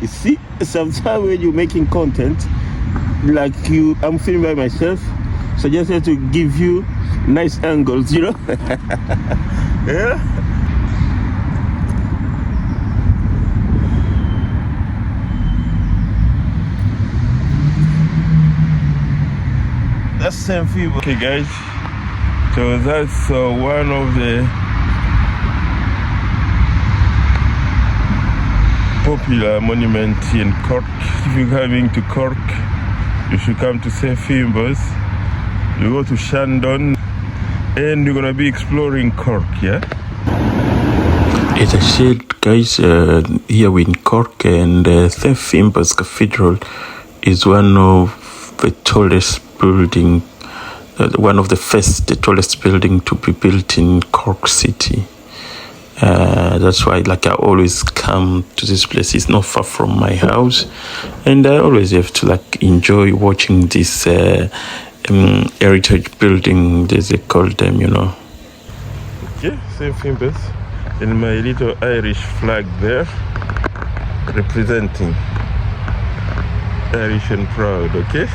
You see, sometimes when you're making content, like I'm filming by myself, so I just have to give you nice angles, you know? Yeah? That's same thing. Okay, guys. So that's one of the popular monuments in Cork. If you're coming to Cork, you should come to St. Finbarrs. You go to Shandon, and you're gonna be exploring Cork, yeah? As I said, guys, here we're in Cork, and St. Finbarrs Cathedral is one of the tallest building, one of the the tallest building to be built in Cork City. That's why, like, I always come to this place. It's not far from my house, and I always have to enjoy watching this heritage building, as they call them, you know. Okay, St. Finbarrs, and my little Irish flag there, representing Irish and proud. Okay.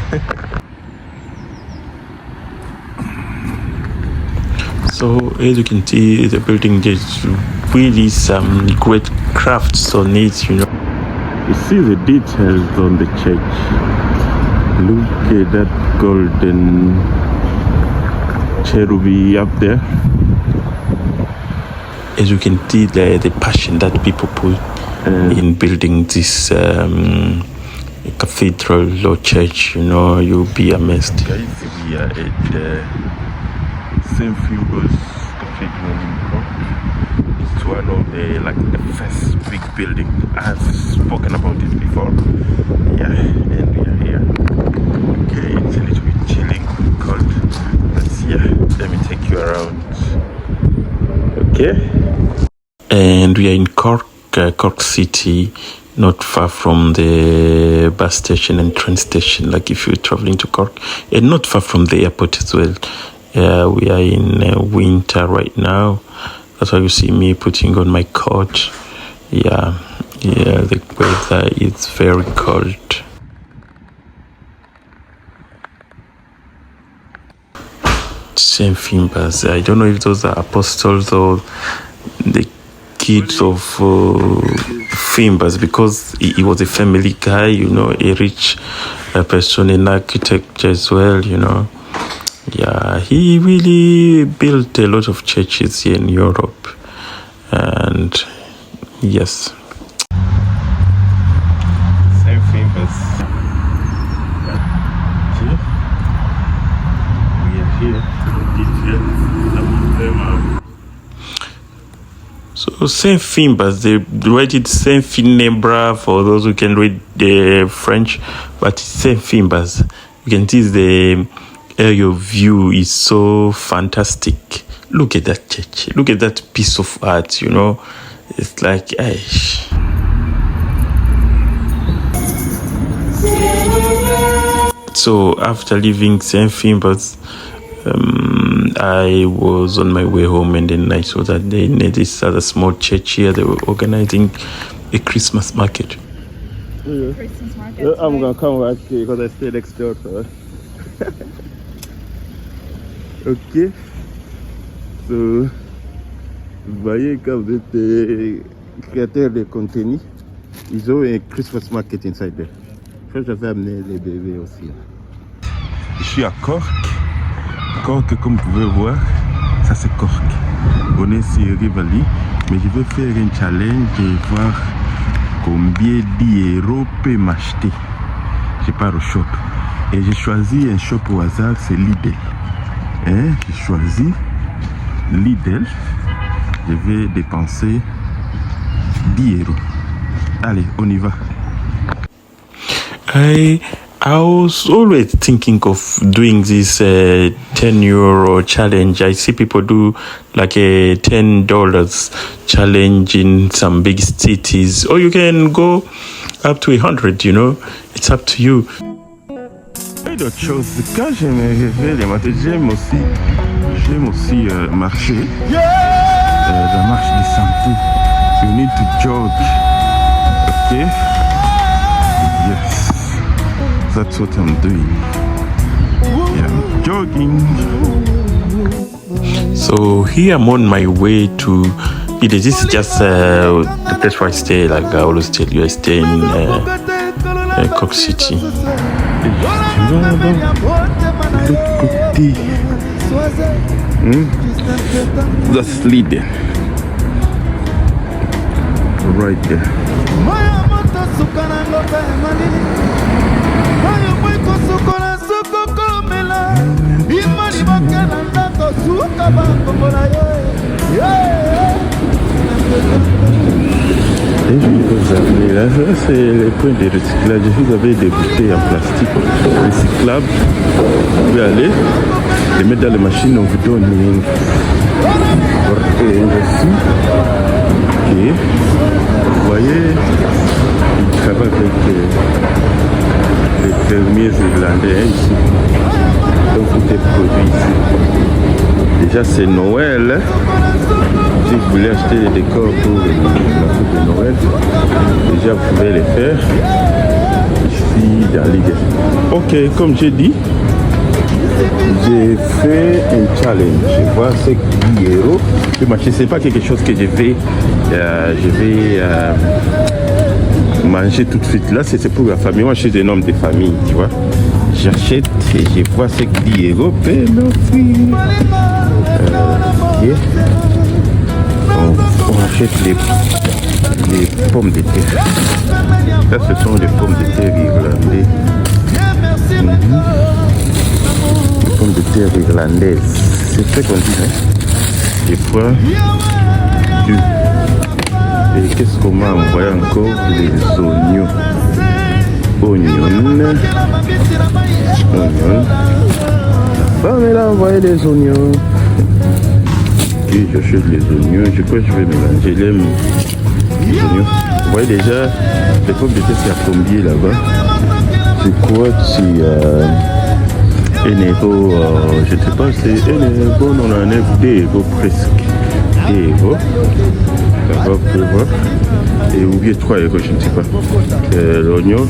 So as you can see, the building, there's really some great crafts on it, you know. You see the details on the church. Look at that golden cherubim up there. As you can see, the passion that people put in building this cathedral or church, you know, you'll be amazed. Guys, we are at St. Finbarrs Cathedral in Cork. It's one of the first big building. I've spoken about it before. Yeah, and we are here. Okay, it's a little bit chilling, cold, but yeah, let me take you around. Okay. And we are in Cork, Cork City, not far from the bus station and train station, like if you're traveling to Cork, and not far from the airport as well. We are in winter right now. That's why you see me putting on my coat. Yeah, the weather is very cold. St. Finbarrs, I don't know if those are apostles or the kids of Finbarrs, because he was a family guy, you know, a rich person, an architect as well, you know. Yeah, he really built a lot of churches here in Europe. And yes. St. Finbarrs. We are here. So St. Finbarrs, they write it St. Finbarrs for those who can read the French, but St. Finbarrs. You can see the area view is so fantastic. Look at that church. Look at that piece of art, you know. It's like, So after leaving St. Finbarrs, I was on my way home, and then I saw that they had this other small church here. They were organizing a Christmas market. Christmas market. I'm gonna come back here because I stay next door to her. Ok, so vous voyez, quand vous êtes créateur de contenu, ils ont un Christmas market inside there. Je crois que j'avais amené les bébés aussi. Je suis à Cork. Cork, comme vous pouvez voir, ça c'est Cork. On est sur Rivali, mais je veux faire un challenge et voir combien d'euros peut m'acheter. Je pars au shop et j'ai choisi un shop au hasard, c'est Lidl. J'ai choisi Lidl. Je vais dépenser 10 euros. Allez, on y va. I was always thinking of doing this 10 euro challenge. I see people do like a $10 challenge in some big cities, or you can go up to 100, you know. It's up to you. D'autres choses, quand je me réveille les matins, j'aime aussi marcher, la marche de santé. You need to jog, ok? That's what I'm doing. Yeah, I'm jogging. So here I'm on my way to. This is just the place where I stay. Like I always tell you, I stay in Cork City. That's lead right there. Et je vais vous amener là, ça c'est le point de recyclage. Vous avez des bouteilles en plastique recyclables. Vous pouvez aller les mettre dans les machines, on vous donne une reçu. Ok. Vous voyez, ils travaillent avec les fermiers irlandais ici. Donc tout est produit ici. Déjà c'est Noël. Si vous voulez acheter des décors pour la fête de Noël, déjà vous pouvez les faire ici dans l'IGS. Ok, comme j'ai dit, j'ai fait un challenge. Je vois c'est 10 euros. Le marché, c'est pas quelque chose que je vais manger tout de suite. Là, c'est pour la famille. Moi, je suis un homme de famille, tu vois. J'achète et je vois c'est 10 euros. On achète les pommes de terre. Ça, ce sont des pommes de terre irlandaises. Les pommes de terre irlandaises. C'est ce qu'on dit, hein? Des fois, et qu'est-ce qu'on m'a envoyé encore? Les oignons. Oignons. Bah, on m'a envoyé des oignons. J'achète les oignons, je crois que je vais mélanger les oignons. Vous voyez déjà, les pommes de terre c'est à combien là-bas? Je crois que c'est 1 euro, je ne sais pas, c'est 1 euro, on en a 2 euros presque. 2 euros, ça va pouvoir. Et ou bien 3 euros, je ne sais pas. L'oignon,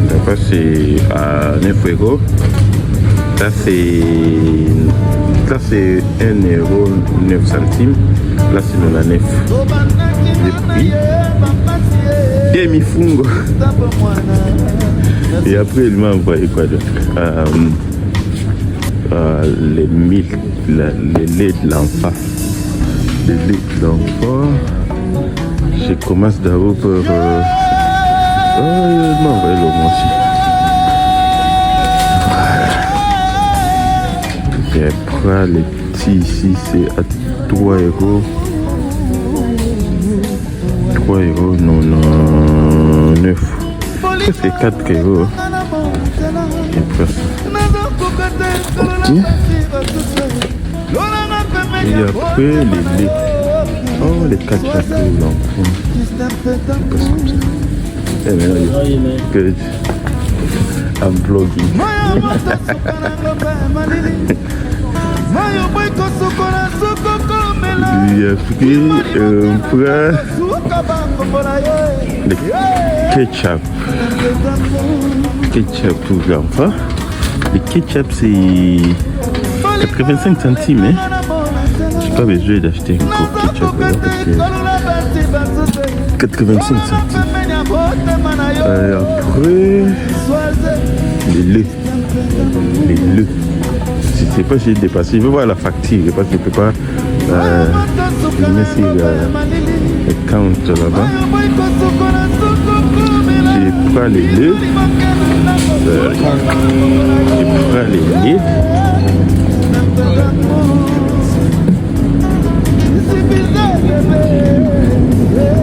là-bas c'est à 9 euros. Ça c'est 1 euro 9 centimes. Là c'est 99. Le prix. Demi-fungo. Et après il m'a envoyé quoi d'autre? Les milk, les laits de l'enfant. Les laits de l'enfant. Je commence d'abord par... il m'a envoyé l'homme aussi. Et après les petits ici c'est à 3 euros. 3 euros, non, 9. C'est 4 euros. Et après ça. Ok. Et après les laits. Oh, les 4 chapeaux l'enfant. C'est pas comme ça. Hey man, good. I'm vlogging. Et après, on prend le ketchup. Ketchup pour l'enfant. Le ketchup c'est 85 centimes. Hein? Je n'ai pas besoin d'acheter encore ketchup là, parce que 85 centimes. Après, les laits. Les laits. Je ne sais pas si j'ai dépassé. Je veux voir la facture parce que je ne peux pas filmer sur le compte là-bas. Je prends les laits.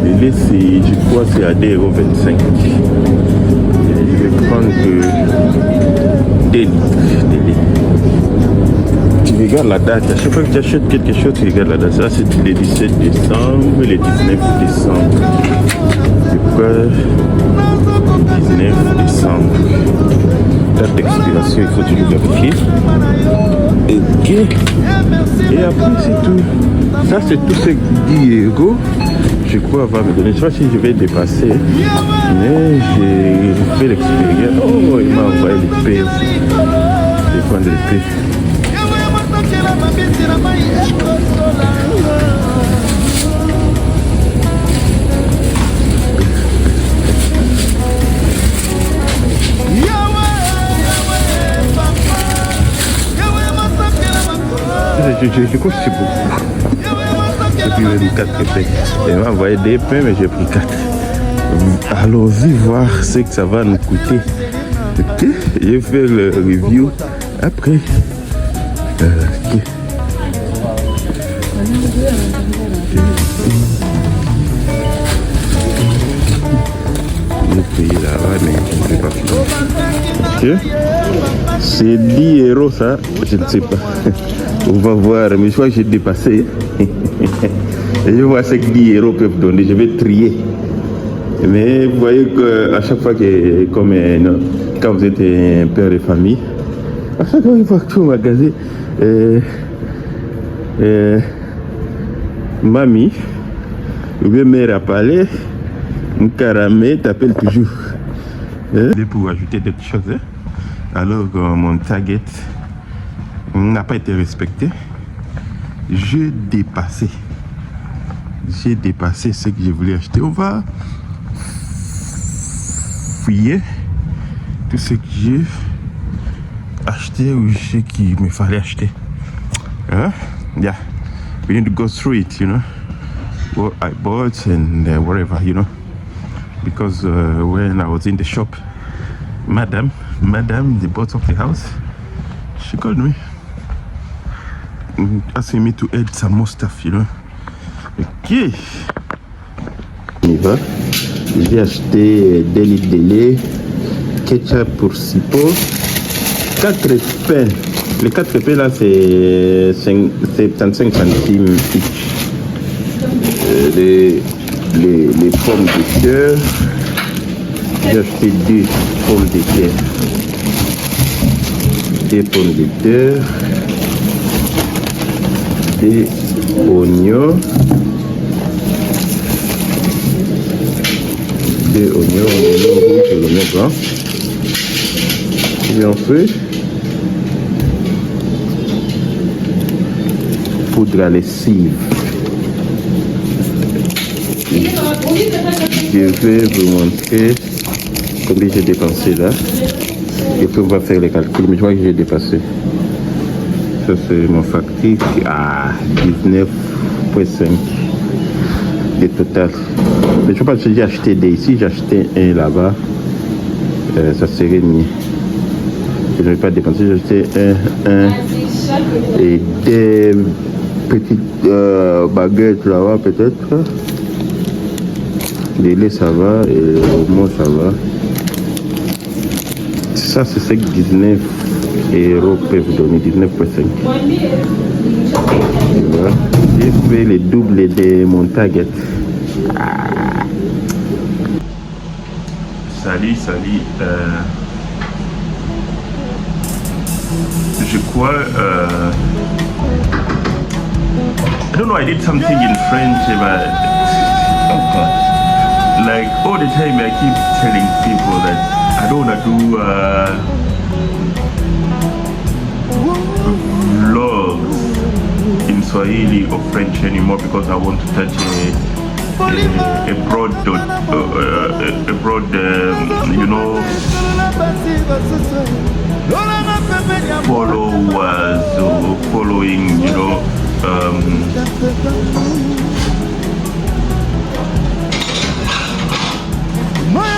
Les laits, je crois c'est à 2,25 €. Je vais prendre 2 litres de lait. Tu regardes la date, à chaque fois que tu achètes quelque chose, tu regardes la date. Ça c'est le 17 décembre, le 19 décembre. Je crois 19 décembre. Date d'expiration, il faut toujours vérifier. Ok. Et après c'est tout. Ça c'est tout, c'est 10 €. Je crois avoir me donné. Je ne sais pas si je vais dépasser, mais j'ai fait l'expérience. Oh, il m'a envoyé l'épée aussi. Je vais prendre l'épée. Je crois que c'est beaucoup. J'ai pris même 4 épées. Il m'a envoyé des épées, mais j'ai pris 4. Allons-y voir ce que ça va nous coûter. Ok, je vais faire le review après. Ok. Je vais payer là-bas, mais je ne vais pas finir. Ok. C'est 10 € ça, je ne sais pas. On va voir, mais je crois que j'ai dépassé. Et je vois ce que 10 € peuvent donner, je vais trier. Mais vous voyez qu'à chaque fois que, comme quand vous êtes un père de famille, à chaque fois qu'il faut que au magasin, mamie, ou bien mère à parler, un caramel t'appelle toujours. Pour ajouter d'autres choses, alors que mon target n'a pas été respecté, j'ai dépassé ce que je voulais acheter. On va fouiller tout ce que j'ai acheté ou ce qu'il me fallait acheter. Yeah, we need to go through it, you know, what I bought and whatever, you know, because when I was in the shop, Madam, the boss of the house, she called me asking me to add some more stuff, you know. Ok. On y va. J'ai acheté 2 litres de lait, ketchup pour 6 pots, 4 pains. Les 4 pains là, c'est 75 centimes each. Les pommes de terre. J'ai acheté 2 pommes de terre. 2 pommes de terre. Des oignons. 2 oignons rouges et l'oignon blanc. Et ensuite, poudre à lessive. Je vais vous montrer combien j'ai dépensé là. Et puis on va faire les calculs. Mais je vois que j'ai dépassé. Ça c'est mon facture. 19,5 de total. Mais je pense que j'ai acheté 2 ici. J'ai acheté 1 là-bas. Ça serait mieux. Je ne vais pas dépenser. J'ai acheté 1 et 2 petites baguettes là-bas peut-être. Les laits ça va et au moins ça va. Ça c'est ce que 19 € peuvent donner, 19,5. J'ai fait le double de mon target. Salut. Je crois I don't know, I did something in French but oh God. Like all the time I keep telling people that I don't want to do vlogs in Swahili or French anymore because I want to touch a broad you know, followers or following, you know,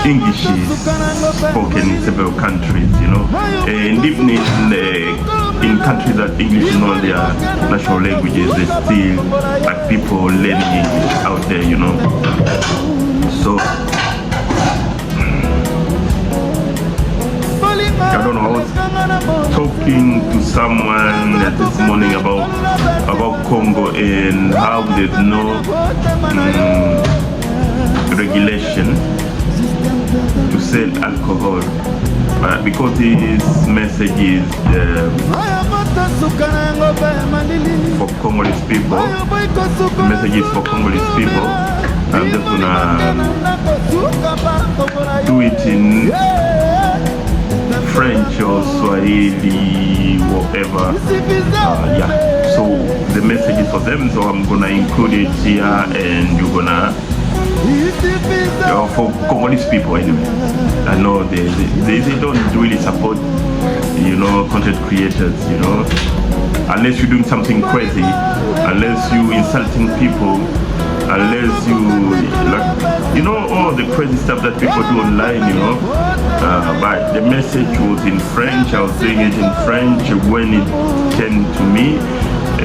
English is spoken in several countries, you know, and even in countries that English is not their national languages, they still like people learning English out there, you know. So I don't know, I was talking to someone this morning about Congo and how there's no regulation to sell alcohol, because his message is for Congolese people. The message is for Congolese people I'm just gonna do it in French or Swahili, whatever. Yeah, so the message is for them, so I'm gonna include it here, and you're gonna for Congolese people anyway. I know they don't really support, you know, content creators, you know, unless you're doing something crazy, unless you insulting people, unless you, like, you know, all the crazy stuff that people do online, you know. But the message was in French. I was doing it in French when it came to me,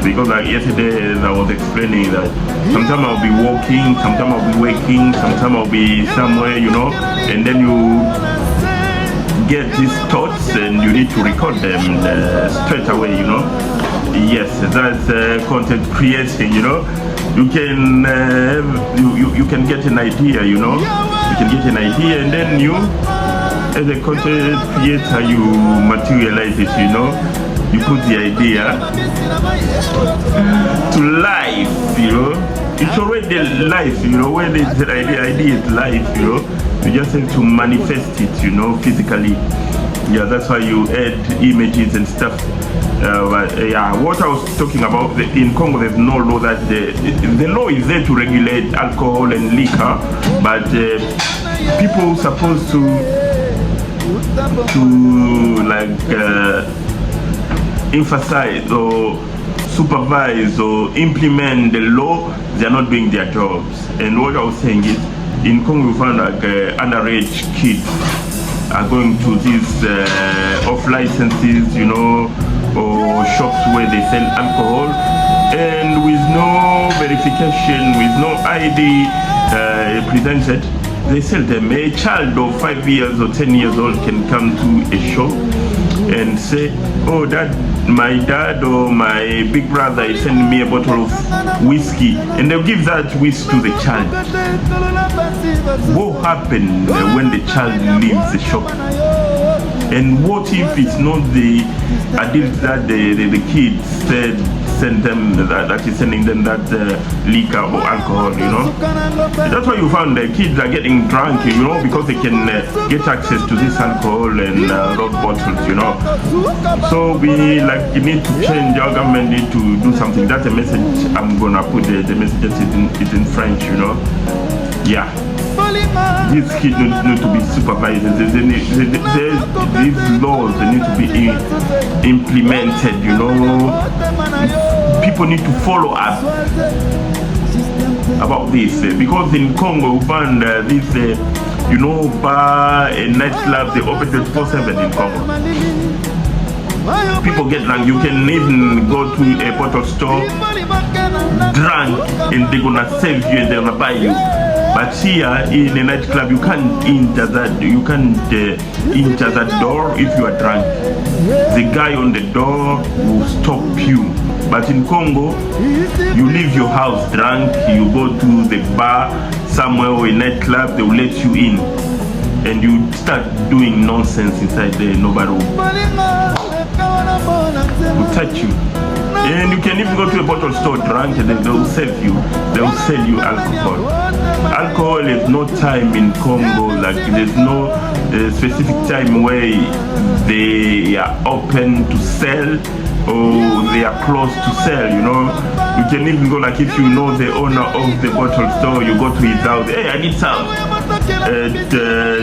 because like yesterday I was explaining that sometimes I'll be walking, sometimes I'll be waking, sometimes I'll be somewhere, you know, and then you get these thoughts and you need to record them straight away, you know. Yes, that's content creating, you know. You can you can get an idea, you know. You can get an idea, and then you, as a content creator, you materialize it, you know. You put the idea to life, you know. It's already life, you know. When it's an idea is life, you know. You just have to manifest it, you know, physically. Yeah, that's why you add images and stuff. Yeah, what I was talking about, in Congo there's no law that the law is there to regulate alcohol and liquor, but people supposed to like emphasize or supervise or implement the law. They're not doing their jobs. And what I was saying is, in Congo we found like underage kids are going to these off licenses, you know, or shops where they sell alcohol, and with no verification, with no ID presented, they sell them. A child of 5 years or 10 years old can come to a shop and say, oh, my dad or my big brother is sending me a bottle of whiskey, and they'll give that whiskey to the child. What happened when the child leaves the shop? And what if it's not the adult that the kids send them, that is sending them that liquor or alcohol, you know? That's why you found the kids are getting drunk, you know, because they can get access to this alcohol and those bottles, you know? So we need to change. Our government need to do something. That's a message I'm gonna put there. The message is in French, you know? Yeah. These kids need to be supervised. These laws, they need to be implemented, you know. People need to follow up about this, because in Congo we found this, you know, bar and nightclubs, they open 24/7 in Congo. People get drunk. You can even go to a bottle store drunk, and they're gonna serve you and they're gonna buy you. But here in a nightclub, you can't enter that. You can't enter that door if you are drunk. The guy on the door will stop you. But in Congo, you leave your house drunk, you go to the bar somewhere or a nightclub, they will let you in, and you start doing nonsense inside there. Nobody will touch you. And you can even go to a bottle store drunk, and then they will serve you. They will sell you alcohol. Alcohol is no time in Congo. Like there's no specific time where they are open to sell or they are closed to sell. You know, you can even go, like if you know the owner of the bottle store, you go to his house. Hey, I need some. At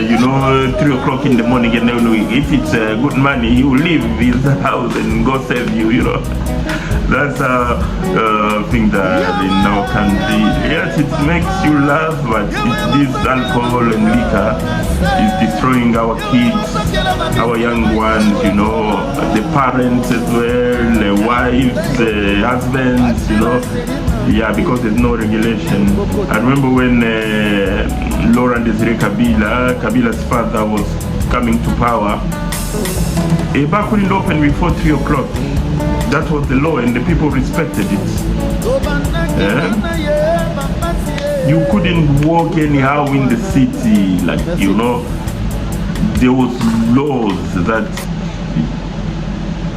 you know, 3 o'clock in the morning, and then if it's good money, he will leave his house and go serve you. You know. That's a thing that in our country, yes, it makes you laugh, but this alcohol and liquor is destroying our kids, our young ones, you know, the parents as well, the wives, the husbands, you know. Yeah, because there's no regulation. I remember when Laurent Desire Kabila's father was coming to power, a bar couldn't open before 3 o'clock. That was the law, and the people respected it. You couldn't walk anyhow in the city, like, you know. There was laws that,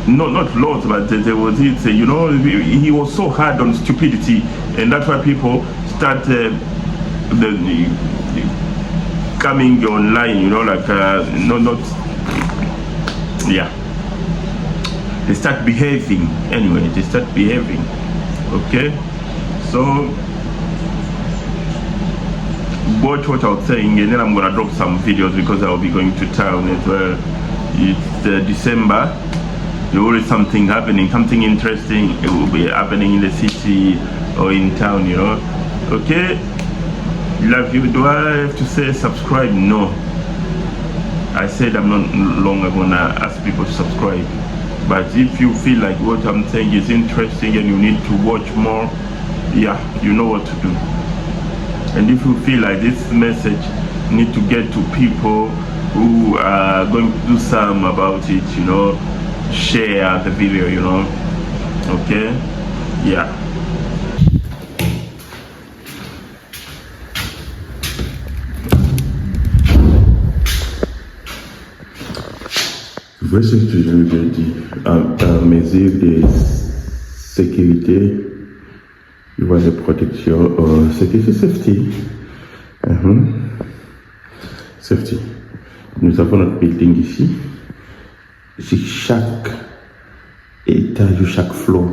not laws, but there was it, you know. He was so hard on stupidity, and that's why people start the coming online, you know, like not yeah. They start behaving anyway. They start behaving. Okay, so watch what I was saying, and then I'm gonna drop some videos because I'll be going to town as well. It's December. There's always something happening, something interesting. It will be happening in the city or in town, you know. Okay, love you. Do I have to say subscribe? No. I said I'm not longer gonna ask people to subscribe. But if you feel like what I'm saying is interesting and you need to watch more, yeah, you know what to do. And if you feel like this message need to get to people who are going to do something about it, you know, share the video, you know. Okay, yeah. Voici ce que je lui ai dit. En mesure de sécurité, il voit de protection, sécurité, safety. Safety. Nous avons notre building ici. Sur chaque étage ou chaque floor,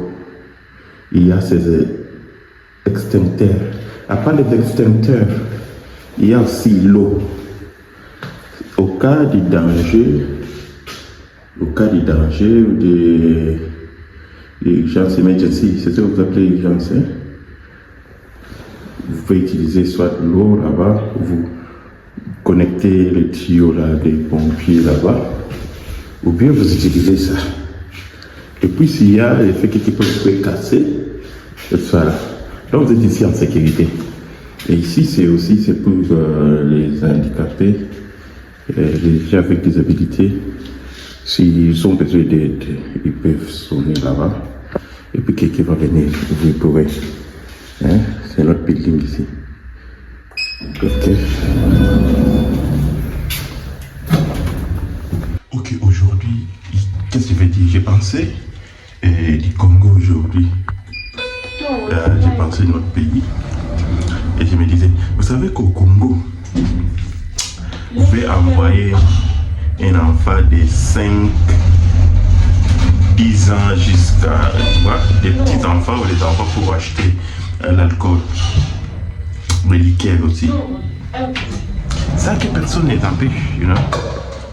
il y a ces extincteurs. À part les extincteurs, il y a aussi l'eau. Au cas du danger, ou des urgences emergency, c'est ce que vous appelez urgence. Vous pouvez utiliser soit l'eau là-bas, vous connectez le tuyau là des pompiers là-bas, ou bien vous utilisez ça. Et puis s'il y a l'effet que quelque chose peut casser, voilà. Donc vous êtes ici en sécurité. Et ici c'est pour les handicapés, les gens avec des habilités. S'ils ont besoin d'aide, ils peuvent sonner là-bas. Et puis quelqu'un va venir, vous pourrez. Hein? C'est notre building ici. Ok. Ok, aujourd'hui, qu'est-ce que je vais dire? J'ai pensé du Congo aujourd'hui. J'ai pensé à notre pays. Et je me disais, vous savez qu'au Congo, vous pouvez envoyer un enfant de 5, 10 ans jusqu'à, tu vois, des petits enfants ou des enfants pour acheter l'alcool, les liqueurs aussi. Ça que personne n'est empêche, you know.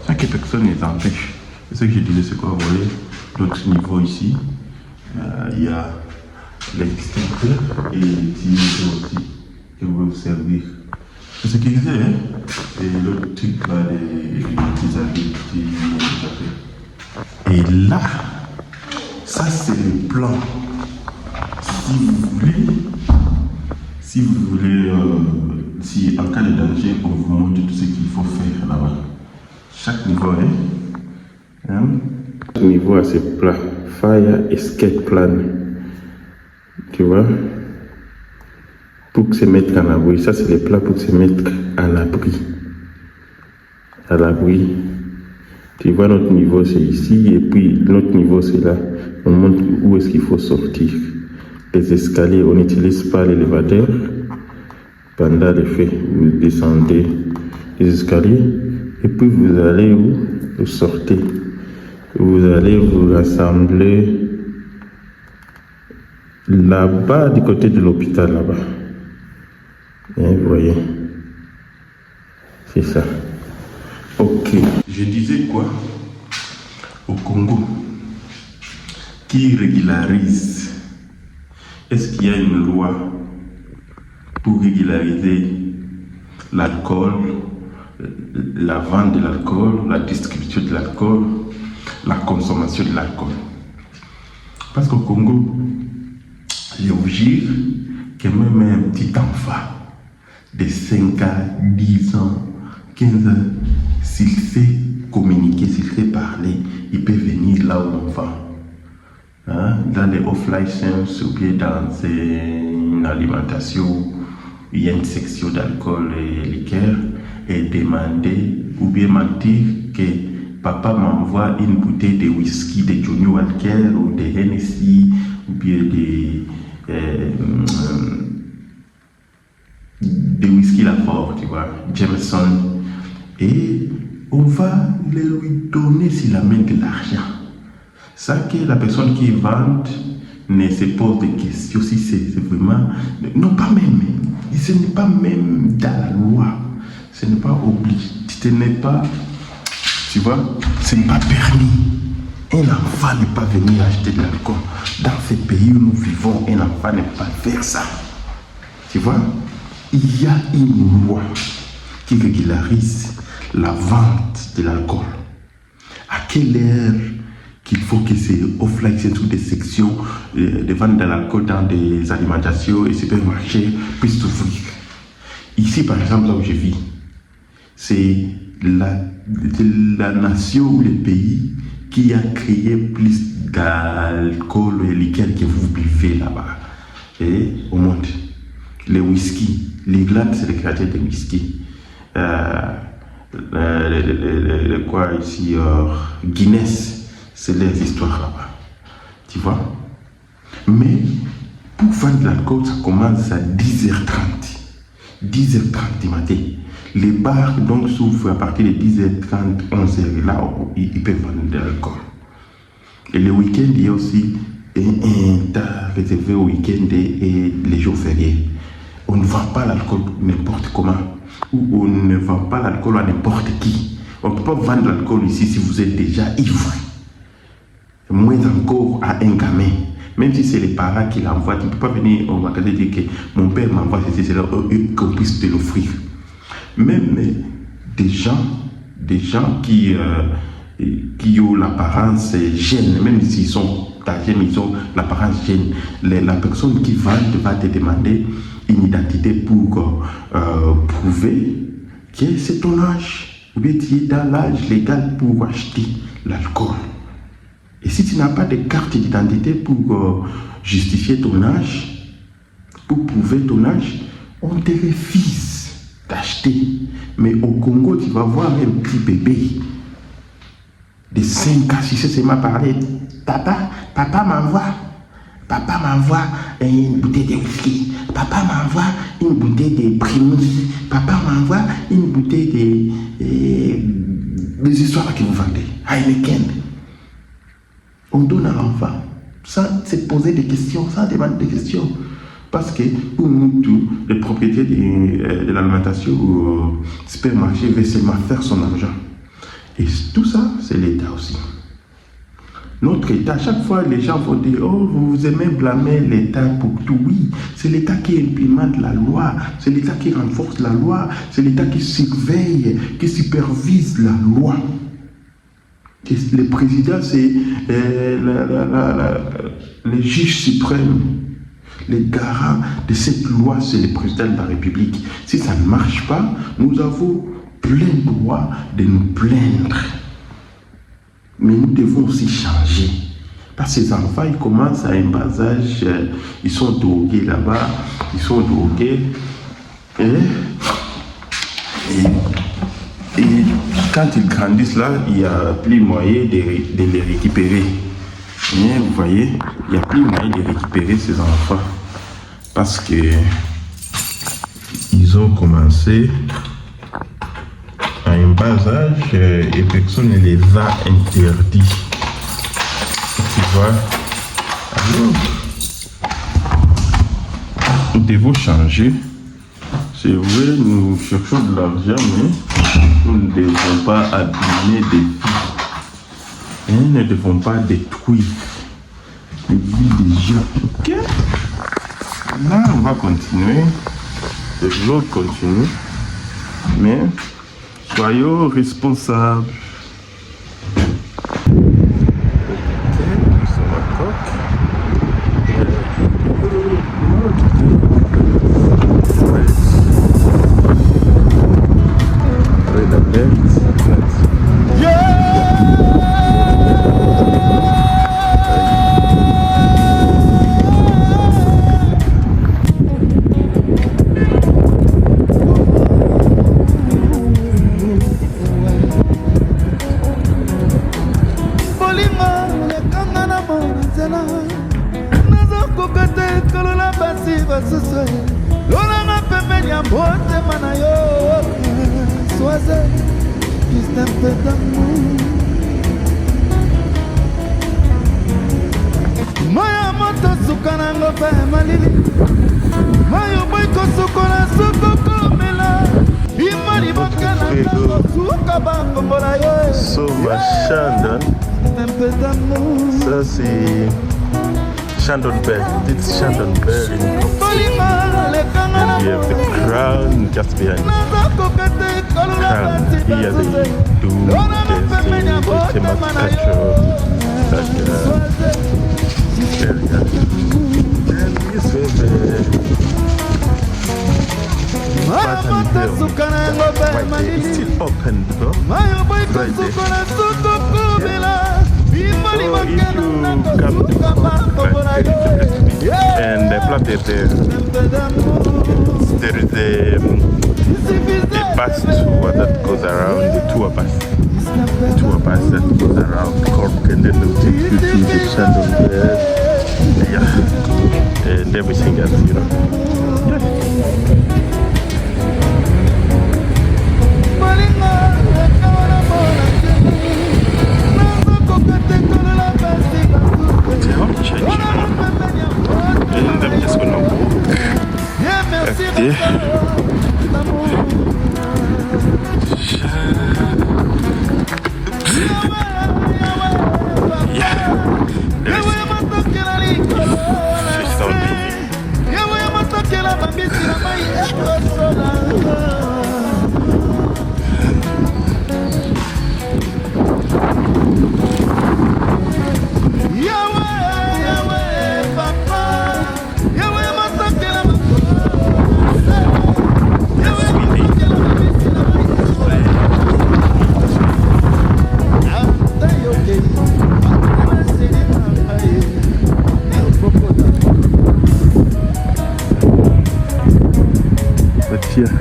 Ça que personne n'est empêche. C'est ce que je disais, c'est quoi, vous voyez, l'autre niveau ici, il y a l'extincteur et les petits aussi qui vont vous servir. C'est ce qu'ils disaient, hein? Et l'autre truc là, des petits habits, et là, ça c'est le plan. Si vous voulez, si en cas de danger, on vous montre tout ce qu'il faut faire là-bas. Chaque niveau, hein? Chaque niveau a ses plans. Fire escape plan. Tu vois? Pour se mettre à l'abri. Ça, c'est les plats pour se mettre à l'abri. À l'abri. Tu vois, notre niveau, c'est ici. Et puis, notre niveau, c'est là. On montre où est-ce qu'il faut sortir. Les escaliers, on n'utilise pas l'élévateur. Pendant les faits, vous descendez les escaliers. Et puis, vous allez où? Vous sortez. Vous allez vous rassembler là-bas, du côté de l'hôpital, là-bas. Et vous voyez, c'est ça. Ok. Je disais quoi? Au Congo, qui régularise? Est-ce qu'il y a une loi pour régulariser l'alcool, la vente de l'alcool, la distribution de l'alcool, la consommation de l'alcool? Parce qu'au Congo, je vous jure que même un petit enfant de 5 ans, 10 ans, 15 ans, s'il sait communiquer, s'il sait parler, il peut venir là où on va. Hein? Dans les off-license ou bien dans une alimentation, il y a une section d'alcool et liqueur et demander ou bien mentir que papa m'envoie une bouteille de whisky, de Johnny Walker ou de Hennessy ou bien des whisky là fort, tu vois, Jameson, et on va lui donner s'il amène de l'argent. Ça que la personne qui vend ne se pose des questions si c'est vraiment... Non, pas même. Ce n'est pas même dans la loi. Ce n'est pas obligé. Ce n'est pas... Tu vois, ce n'est pas permis. Un enfant ne peut pas venir acheter de l'alcool. Dans ce pays où nous vivons, un enfant ne peut pas faire ça. Tu vois, il y a une loi qui régularise la vente de l'alcool. À quelle heure qu'il faut que ces off-license ou des sections de vente de l'alcool dans des alimentations et supermarchés puissent s'ouvrir. Ici, par exemple, là où je vis, c'est la nation ou le pays qui a créé plus d'alcool et liqueur que vous buvez là-bas et au monde. Les whisky, l'Irlande, c'est le créateur des whisky. Quoi ici, Guinness, c'est les histoires là-bas, tu vois. Mais pour vendre de l'alcool, ça commence à 10h30 du matin. Les bars donc s'ouvrent à partir de 10h30, 11h, là ils peuvent vendre de l'alcool. Et le week-end, il y a aussi un tas réservé au week-end et les jours fériés. On ne vend pas l'alcool n'importe comment, ou on ne vend pas l'alcool à n'importe qui. On ne peut pas vendre l'alcool ici si vous êtes déjà ivre. Moins encore à un gamin. Même si c'est les parents qui l'envoient, tu ne peux pas venir au magasin et dire que mon père m'envoie ceci, c'est là qu'on puisse te l'offrir. Même des gens qui ont l'apparence jeune, même s'ils sont âgés, mais ils ont l'apparence jeune, la personne qui va te demander une identité pour prouver que c'est ton âge, ou bien tu es dans l'âge légal pour acheter l'alcool. Et si tu n'as pas de carte d'identité pour justifier ton âge, pour prouver ton âge, on te refuse d'acheter. Mais au Congo, tu vas voir un petit bébé de 5 ans, si c'est m'a parlé, papa m'envoie une bouteille de whisky, papa m'envoie une bouteille de primus, papa m'envoie une bouteille des histoires que vous vendez, Heineken. On donne à l'enfant sans se poser des questions, sans demander des questions. Parce que pour nous tous, les propriétaires de l'alimentation ou supermarché veulent seulement faire son argent. Et tout ça, c'est l'État aussi. Notre État, chaque fois les gens vont dire, oh, vous aimez blâmer l'État pour tout. Oui, c'est l'État qui implémente la loi, c'est l'État qui renforce la loi, c'est l'État qui surveille, qui supervise la loi. Le président, c'est le juge suprême. Les garants de cette loi, c'est le président de la République. Si ça ne marche pas, nous avons plein droit de nous plaindre. Mais nous devons aussi changer. Parce que ces enfants, ils commencent à un bas âge, ils sont drogués là-bas, ils sont drogués. Et quand ils grandissent là, il n'y a plus moyen de les récupérer. Et vous voyez, il n'y a plus moyen de récupérer ces enfants. Parce que ils ont commencé à un bas âge et personne ne les a interdits. Tu vois? Alors, nous devons changer. C'est vrai, nous cherchons de l'argent, mais nous ne devons pas abîmer des vies. Et nous ne devons pas détruire les vies des gens. Ok? Là, on va continuer. L'autre continue. Mais soyons responsables. motema na yo soise juste un peu d'amour moya moto suka nango mpe malili mayo boy kosukola sukokomela imali bakana suka bakombola yo So ma Shandon, un peu d'amour ça c'est Shandon Bell. It's Shandon Bell. kolinga lekanga na We have the crown just behind the crown. Here they do the famous culture that area. And this way the pattern here, white is still open though. Right there. So if you come to and the flat there is a bus tour that goes around, the tour bus that goes around Cork, and then they'll take you to the Shandon Bell, yeah, and everything else, you know. It's a hot church, you know. And I'm just gonna walk back there. Yeah, there is fish down there. But yeah.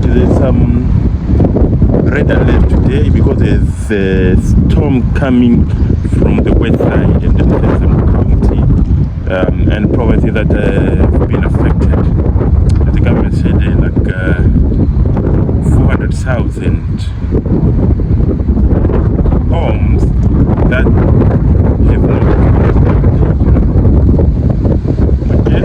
There's some red alert today because there's a storm coming from the west side and there's some county and property that have been affected. The government said like 400,000 homes that have not. Okay.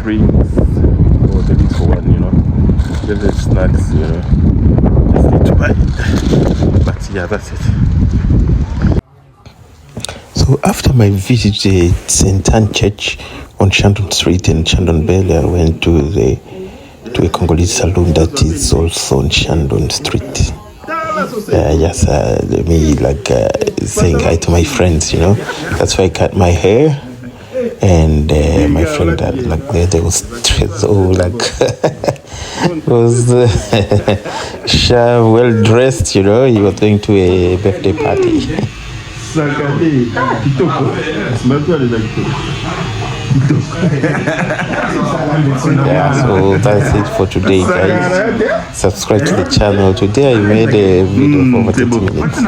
Drinks or the little one, you know, little snacks, you know, just need to buy it. But yeah, that's it. So after my visit to St. Anne Church on Shandon Street in Shandon Bell, I went to a Congolese saloon that is also on Shandon Street. Yes, me saying hi to my friends, you know. That's why I cut my hair. And my friend they was so was well dressed, you know. He was going to a birthday party. Yeah, so that's it for today, guys. Subscribe to the channel. Today I made a video for over 30 minutes.